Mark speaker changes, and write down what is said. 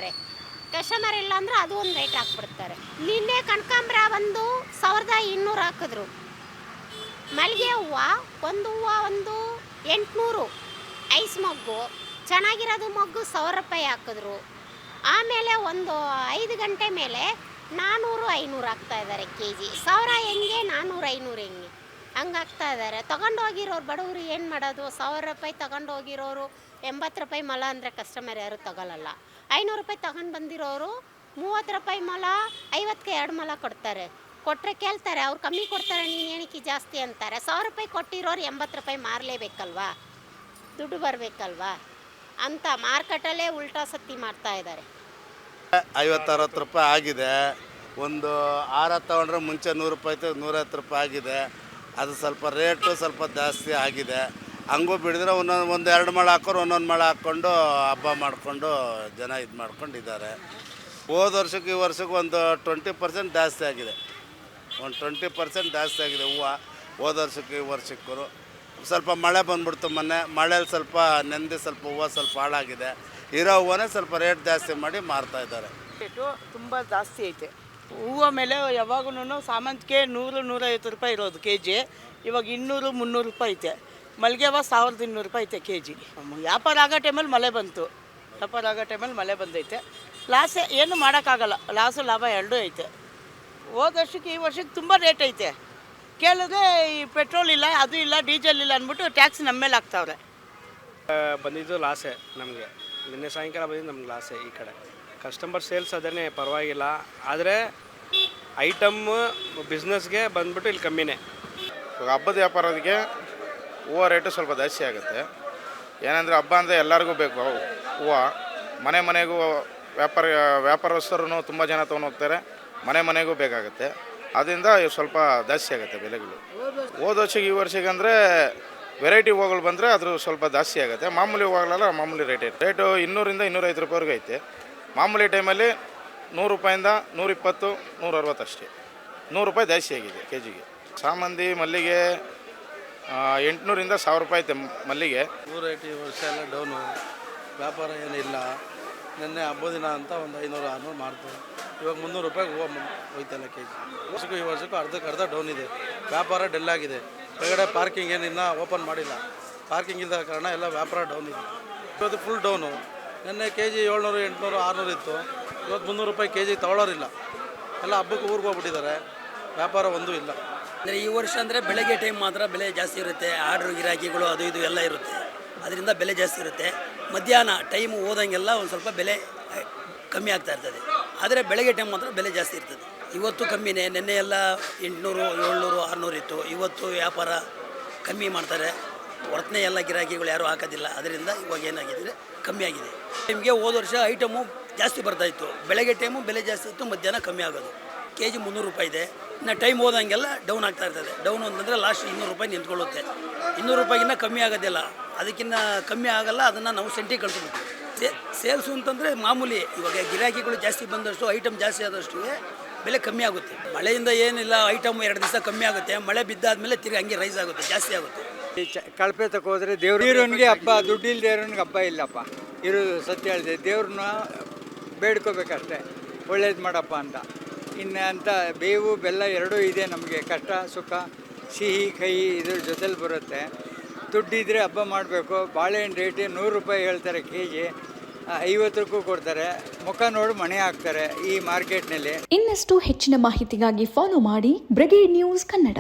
Speaker 1: ಇದ್ದಾರೆ. ಕಸ್ಟಮರ್ ಇಲ್ಲ ಅಂದ್ರೆ ಅದು ಒಂದು ರೇಟ್ ಹಾಕ್ಬಿಡ್ತಾರೆ. ನಿನ್ನೆ ಕನಕಾಂಬರ ಒಂದು 1200 ಹಾಕಿದ್ರು. ಮಲ್ಲಿಗೆ ಹೂವು ಒಂದು 800 ಐಸ್ ಮೊಗ್ಗು ಚೆನ್ನಾಗಿರೋದು ಮೊಗ್ಗು 1000 ರೂಪಾಯಿ ಹಾಕಿದ್ರು. ಆಮೇಲೆ ಒಂದು 5 ಗಂಟೆ ಮೇಲೆ 400-500 ಹಾಕ್ತಾ ಇದ್ದಾರೆ ಕೆಜಿ. 1000 ಹೆಂಗೆ 400-500 ಹೆಂಗೆ ಹಂಗೆ ಹಾಕ್ತಾ ಇದ್ದಾರೆ. ತಗೊಂಡು ಹೋಗಿರೋರು ಬಡವರು ಏನು ಮಾಡೋದು? 1000 ರೂಪಾಯಿ ತಗೊಂಡು ಹೋಗಿರೋರು 80 ರೂಪಾಯಿ ಮೊಲ ಅಂದರೆ ಕಸ್ಟಮರ್ ಯಾರು ತಗೊಳ್ಳಲ್ಲ. 500 ರೂಪಾಯಿ ತಗೊಂಡು ಬಂದಿರೋರು 30 ರೂಪಾಯಿ ಮೊಲ 50ಕ್ಕೆ 2 ಮೊಲ ಕೊಡ್ತಾರೆ. ಕೊಟ್ಟರೆ ಕೇಳ್ತಾರೆ, ಅವ್ರು ಕಮ್ಮಿ ಕೊಡ್ತಾರೆ, ನೀನು ಏನಕ್ಕೆ ಜಾಸ್ತಿ ಅಂತಾರೆ. 1000 ರೂಪಾಯಿ ಕೊಟ್ಟಿರೋರು 80 ರೂಪಾಯಿ ಮಾರಲೇಬೇಕಲ್ವಾ, ದುಡ್ಡು ಬರಬೇಕಲ್ವಾ ಅಂತ ಮಾರ್ಕೆಟಲ್ಲೇ ಉಲ್ಟಾ ಸತ್ತಿ ಮಾಡ್ತಾ ಇದ್ದಾರೆ.
Speaker 2: 50-60 ರೂಪಾಯಿ ಆಗಿದೆ. ಒಂದು 6 ತೊಗೊಂಡ್ರೆ ಮುಂಚೆ 100 ರೂಪಾಯಿ ಇತ್ತು, 110 ರೂಪಾಯಿ ಆಗಿದೆ. ಅದು ಸ್ವಲ್ಪ ರೇಟು ಸ್ವಲ್ಪ ಜಾಸ್ತಿ ಆಗಿದೆ. ಹಂಗೂ ಬಿಡಿದ್ರೆ ಒಂದು 2 ಮೊಳ ಹಾಕೋರು ಒಂದೊಂದು ಮೊಳ ಹಾಕ್ಕೊಂಡು ಹಬ್ಬ ಮಾಡಿಕೊಂಡು ಜನ ಇದು ಮಾಡ್ಕೊಂಡಿದ್ದಾರೆ. ಹೋದ ವರ್ಷಕ್ಕೆ ಈ ವರ್ಷಕ್ಕೆ ಒಂದು 20% ಜಾಸ್ತಿ ಆಗಿದೆ. ಒಂದು 20% ಜಾಸ್ತಿ ಆಗಿದೆ ಹೂವು ಹೋದ ವರ್ಷಕ್ಕೆ ಈ ವರ್ಷಕ್ಕೂ. ಸ್ವಲ್ಪ ಮಳೆ ಬಂದ್ಬಿಡ್ತು ಮೊನ್ನೆ, ಮಳೇಲಿ ಸ್ವಲ್ಪ ನೆಂದು ಸ್ವಲ್ಪ ಹೂವು ಸ್ವಲ್ಪ ಹಾಳಾಗಿದೆ. ಇರೋ ಹೂವನೇ ಸ್ವಲ್ಪ ರೇಟ್ ಜಾಸ್ತಿ ಮಾಡಿ ಮಾರ್ತಾ ಇದ್ದಾರೆ.
Speaker 3: ರೇಟು ತುಂಬ ಜಾಸ್ತಿ ಐತೆ. ಹೂವು ಮೇಲೆ ಯಾವಾಗೂ ಸಾಮಂತಿಗೆ 100-150 ರೂಪಾಯಿ ಇರೋದು ಕೆ ಜಿ, ಇವಾಗ 200-300 ರೂಪಾಯಿ ಐತೆ. ಮಲ್ಲಿಗೆ ಹೂವು 1200 ರೂಪಾಯಿ ಐತೆ ಕೆ ಜಿ. ವ್ಯಾಪಾರ ಆಗೋ ಟೈಮಲ್ಲಿ ಮಳೆ ಬಂದೈತೆ. ಲಾಸ್ ಏನು ಮಾಡೋಕ್ಕಾಗಲ್ಲ, ಲಾಸು ಲಾಭ ಎರಡೂ ಐತೆ. ಹೋದ ವರ್ಷಕ್ಕೆ ಈ ವರ್ಷಕ್ಕೆ ತುಂಬ ರೇಟ್ ಐತೆ. ಕೇಳಿದ್ರೆ ಈ ಪೆಟ್ರೋಲ್ ಇಲ್ಲ, ಅದು ಇಲ್ಲ, ಡೀಸೆಲ್ ಇಲ್ಲ ಅಂದ್ಬಿಟ್ಟು ಟ್ಯಾಕ್ಸ್ ನಮ್ಮ ಮೇಲೆ ಹಾಕ್ತಾವ್ರೆ.
Speaker 4: ಬಂದಿದ್ದು ಲಾಸೇ ನಮಗೆ. ನಿನ್ನೆ ಸಾಯಂಕಾಲ ಬಂದಿದ್ದು ನಮ್ಗೆ ಲಾಸೇ. ಈ ಕಡೆ ಕಸ್ಟಮರ್ ಸೇಲ್ಸ್ ಅದೇ ಪರವಾಗಿಲ್ಲ, ಆದರೆ ಐಟಮ್ ಬಿಸ್ನೆಸ್ಗೆ ಬಂದ್ಬಿಟ್ಟು ಇಲ್ಲಿ ಕಮ್ಮಿನೇ.
Speaker 5: ಹಬ್ಬದ ವ್ಯಾಪಾರಕ್ಕೆ ಹೂವು ರೇಟು ಸ್ವಲ್ಪ ಜಾಸ್ತಿ ಆಗುತ್ತೆ. ಏನಂದರೆ ಹಬ್ಬ ಅಂದರೆ ಎಲ್ಲರಿಗೂ ಬೇಕು ಹೂವು. ಮನೆಗೂ ವ್ಯಾಪಾರಸ್ಥರು ತುಂಬ ಜನ ತೊಗೊಂಡು ಹೋಗ್ತಾರೆ, ಮನೆಗೂ ಬೇಕಾಗುತ್ತೆ. ಅದರಿಂದ ಸ್ವಲ್ಪ ಜಾಸ್ತಿ ಆಗುತ್ತೆ ಬೆಲೆಗಳು. ಹೋದ ವರ್ಷಕ್ಕೆ ಈ ವರ್ಷಕ್ಕೆ ಅಂದರೆ ವೆರೈಟಿ ಹೂವುಗಳು ಬಂದರೆ ಅದ್ರ ಸ್ವಲ್ಪ ಜಾಸ್ತಿ ಆಗುತ್ತೆ. ಮಾಮೂಲಿ ಹೂವುಗಳೆಲ್ಲ ಮಾಮೂಲಿ ರೇಟ್ 200-250 ರೂಪಾಯಿವರೆಗೂ ಐತೆ. ಮಾಮೂಲಿ ಟೈಮಲ್ಲಿ 100 ರೂಪಾಯಿಂದ 120, 160 ಅಷ್ಟೇ. 100 ರೂಪಾಯಿ ಜಾಸ್ತಿ ಆಗಿದೆ ಕೆ ಜಿಗೆ. ಸಾಮಂತಿ ಮಲ್ಲಿಗೆ 800-1000 ರೂಪಾಯಿ ಐತೆ ಮಲ್ಲಿಗೆ.
Speaker 2: ರೇಟ್ ಈ ವರ್ಷ ಎಲ್ಲ ಡೌನು, ವ್ಯಾಪಾರ ಏನಿಲ್ಲ. ನಿನ್ನೆ ಹಬ್ಬದ ದಿನ ಅಂತ ಒಂದು 500-600 ಮಾಡ್ತಾರೆ. ಇವಾಗ 300 ರೂಪಾಯಿಗೆ ಹೂವು ಹೋಯ್ತಲ್ಲ ಕೆ ಜಿ. ವರ್ಷಕ್ಕೂ ಈ ವರ್ಷಕ್ಕೂ ಅರ್ಧ ಡೌನ್ ಇದೆ. ವ್ಯಾಪಾರ ಡೆಲ್ ಆಗಿದೆ. ಹೊರಗಡೆ ಪಾರ್ಕಿಂಗ್ ಏನು ಇನ್ನೂ ಓಪನ್ ಮಾಡಿಲ್ಲ. ಪಾರ್ಕಿಂಗ್ ಇಲ್ಲದ ಕಾರಣ ಎಲ್ಲ ವ್ಯಾಪಾರ ಡೌನ್ ಇದೆ. ಇವತ್ತು ಫುಲ್ ಡೌನು. ನಿನ್ನೆ ಕೆ ಜಿ 700, 800, 600 ಇತ್ತು. ಇವತ್ತು 300 ರೂಪಾಯಿ ಕೆ ಜಿ ತೊಗೊಳ್ಳೋರಿಲ್ಲ. ಎಲ್ಲ ಹಬ್ಬಕ್ಕೆ ಊರಿಗೆ ಹೋಗ್ಬಿಟ್ಟಿದ್ದಾರೆ. ವ್ಯಾಪಾರ ಒಂದೂ ಇಲ್ಲ.
Speaker 6: ಅಂದರೆ ಈ ವರ್ಷ ಅಂದರೆ ಬೆಳಗ್ಗೆ ಟೈಮ್ ಮಾತ್ರ ಬೆಲೆ ಜಾಸ್ತಿ ಇರುತ್ತೆ. ಆರ್ಡ್ರ್ ಗಿರಾಕಿಗಳು ಅದು ಇದು ಎಲ್ಲ ಇರುತ್ತೆ, ಅದರಿಂದ ಬೆಲೆ ಜಾಸ್ತಿ ಇರುತ್ತೆ. ಮಧ್ಯಾಹ್ನ ಟೈಮು ಹೋದಂಗೆಲ್ಲ ಒಂದು ಸ್ವಲ್ಪ ಬೆಲೆ ಕಮ್ಮಿ ಆಗ್ತಾ ಇರ್ತದೆ. ಆದರೆ ಬೆಳಗ್ಗೆ ಟೈಮ್ ಮಾತ್ರ ಬೆಲೆ ಜಾಸ್ತಿ ಇರ್ತದೆ. ಇವತ್ತು ಕಮ್ಮಿನೇ. ನಿನ್ನೆ ಎಲ್ಲ 800, 700, 600 ಇತ್ತು. ಇವತ್ತು ವ್ಯಾಪಾರ ಕಮ್ಮಿ ಮಾಡ್ತಾರೆ. ಹೊರತನೇ ಎಲ್ಲ ಗಿರಾಕಿಗಳು ಯಾರೂ ಹಾಕೋದಿಲ್ಲ. ಅದರಿಂದ ಇವಾಗ ಏನಾಗಿದೆ ಕಮ್ಮಿ ಆಗಿದೆ. ನಿಮಗೆ ಹೋದ ವರ್ಷ ಐಟಮು ಜಾಸ್ತಿ ಬರ್ತಾಯಿತ್ತು. ಬೆಳಗ್ಗೆ ಟೈಮು ಬೆಲೆ ಜಾಸ್ತಿ ಇತ್ತು, ಮಧ್ಯಾಹ್ನ ಕಮ್ಮಿ ಆಗೋದು. ಕೆ ಜಿ 300 ರೂಪಾಯಿ ಇದೆ. ಇನ್ನು ಟೈಮ್ ಹೋದಂಗೆಲ್ಲ ಡೌನ್ ಆಗ್ತಾ ಇರ್ತದೆ. ಡೌನ್ ಅಂತಂದರೆ ಲಾಸ್ಟ್ 200 ರೂಪಾಯಿ ನಿಂತ್ಕೊಳ್ಳುತ್ತೆ. 200 ರೂಪಾಯಿಗಿನ್ನ ಕಮ್ಮಿ ಆಗೋದಿಲ್ಲ, ಅದಕ್ಕಿಂತ ಕಮ್ಮಿ ಆಗಲ್ಲ. ಅದನ್ನು ನಾವು ಸೆಂಟಿಗೆ ಕಳಿಸ್ಬಿಡ್ತೀವಿ. ಸೇಲ್ಸು ಅಂತಂದರೆ ಮಾಮೂಲಿ. ಇವಾಗ ಗಿರಾಕಿಗಳು ಜಾಸ್ತಿ ಬಂದಷ್ಟು, ಐಟಮ್ ಜಾಸ್ತಿ ಆದಷ್ಟು ಬೆಲೆ ಕಮ್ಮಿ ಆಗುತ್ತೆ. ಮಳೆಯಿಂದ ಏನಿಲ್ಲ, ಐಟಮ್ 2 ದಿವಸ ಕಮ್ಮಿ ಆಗುತ್ತೆ. ಮಳೆ ಬಿದ್ದಾದ್ಮೇಲೆ ತಿರುಗಿ ಹಂಗೆ ರೈಸ್ ಆಗುತ್ತೆ, ಜಾಸ್ತಿ ಆಗುತ್ತೆ.
Speaker 7: ಕಳಪೆ ತಗೋದ್ರೆ ದೇವ್ರನಿಗೆ ಹಬ್ಬ, ದುಡ್ಡಿಲ್ಲ ದೇವ್ರನಿಗೆ ಹಬ್ಬ ಇಲ್ಲಪ್ಪ. ಇರೋದು ಸತ್ಯ ಹೇಳಿದೆ. ದೇವ್ರನ್ನ ಬೇಡ್ಕೋಬೇಕಷ್ಟೆ, ಒಳ್ಳೇದು ಮಾಡಪ್ಪ ಅಂತ. ಇನ್ನು ಅಂತ ಬೇವು ಬೆಲ್ಲ ಎರಡೂ ಇದೆ ನಮಗೆ. ಕಷ್ಟ ಸುಖ, ಸಿಹಿ ಕಹಿ ಇದ್ರ ಜೊತೆಲಿ ಬರುತ್ತೆ. ದುಡ್ಡಿದ್ರೆ ಹಬ್ಬ ಮಾಡಬೇಕು. ಬಾಳೆಹಣ್ಣು ರೇಟ್ 100 ರೂಪಾಯಿ ಹೇಳ್ತಾರೆ ಕೆ ಜಿ, 50 ಕೊಡ್ತಾರೆ. ಮುಖ ನೋಡಿ ಮಣೆ ಹಾಕ್ತಾರೆ ಈ ಮಾರ್ಕೆಟ್ನಲ್ಲಿ.
Speaker 8: ಇನ್ನಷ್ಟು ಹೆಚ್ಚಿನ ಮಾಹಿತಿಗಾಗಿ ಫಾಲೋ ಮಾಡಿ ಬ್ರಿಗೇಡ್ ನ್ಯೂಸ್ ಕನ್ನಡ.